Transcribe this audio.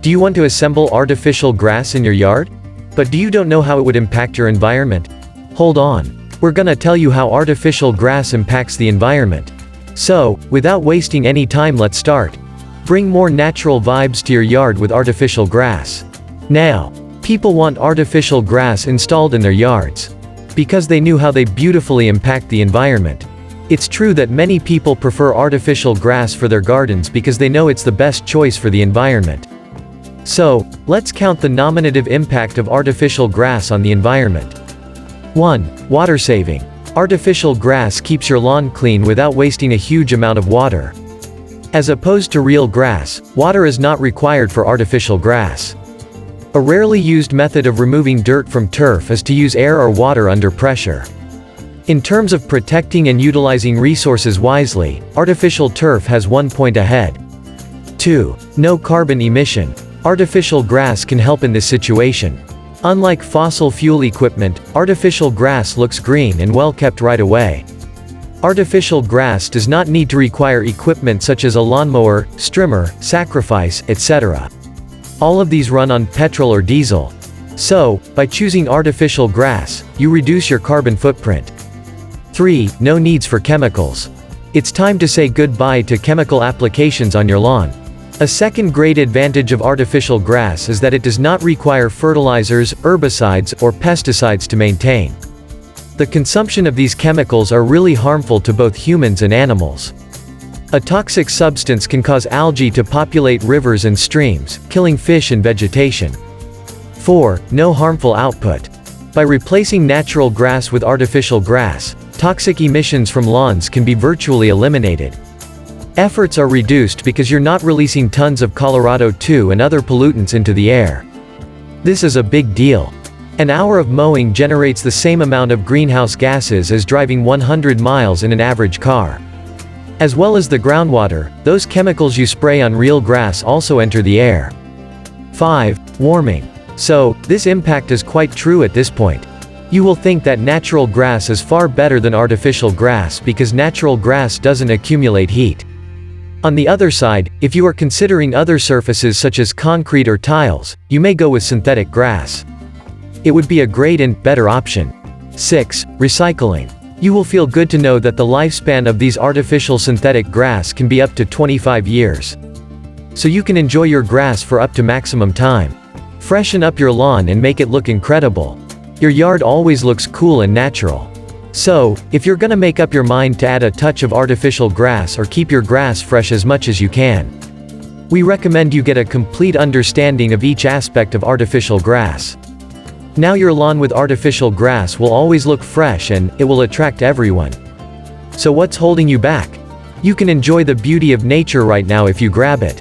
Do you want to assemble artificial grass in your yard? But you don't know how it would impact your environment? Hold on. We're gonna tell you how artificial grass impacts the environment. So, without wasting any time, let's start. Bring more natural vibes to your yard with artificial grass. Now, people want artificial grass installed in their yards because they knew how they beautifully impact the environment. It's true that many people prefer artificial grass for their gardens because they know it's the best choice for the environment. So, let's count the nominative impact of artificial grass on the environment. 1. Water saving. Artificial grass keeps your lawn clean without wasting a huge amount of water. As opposed to real grass, water is not required for artificial grass. A rarely used method of removing dirt from turf is to use air or water under pressure. In terms of protecting and utilizing resources wisely, artificial turf has 1 point ahead. 2. No carbon emission. Artificial grass can help in this situation. Unlike fossil fuel equipment, artificial grass looks green and well kept right away. Artificial grass does not need to require equipment such as a lawnmower, trimmer, sacrifice, etc. All of these run on petrol or diesel. So, by choosing artificial grass, you reduce your carbon footprint. 3. No needs for chemicals. It's time to say goodbye to chemical applications on your lawn. A second great advantage of artificial grass is that it does not require fertilizers, herbicides, or pesticides to maintain. The consumption of these chemicals are really harmful to both humans and animals. A toxic substance can cause algae to populate rivers and streams, killing fish and vegetation. 4. No harmful output. By replacing natural grass with artificial grass, toxic emissions from lawns can be virtually eliminated. Efforts are reduced because you're not releasing tons of Colorado 2 and other pollutants into the air. This is a big deal. An hour of mowing generates the same amount of greenhouse gases as driving 100 miles in an average car. As well as the groundwater, those chemicals you spray on real grass also enter the air. 5. Warming. So, this impact is quite true at this point. You will think that natural grass is far better than artificial grass because natural grass doesn't accumulate heat. On the other side, if you are considering other surfaces such as concrete or tiles, you may go with synthetic grass. It would be a great and better option. 6. Recycling. You will feel good to know that the lifespan of these artificial synthetic grass can be up to 25 years. So you can enjoy your grass for up to maximum time. Freshen up your lawn and make it look incredible. Your yard always looks cool and natural. So, if you're gonna make up your mind to add a touch of artificial grass or keep your grass fresh as much as you can, we recommend you get a complete understanding of each aspect of artificial grass. Now your lawn with artificial grass will always look fresh and it will attract everyone. So what's holding you back? You can enjoy the beauty of nature right now if you grab it.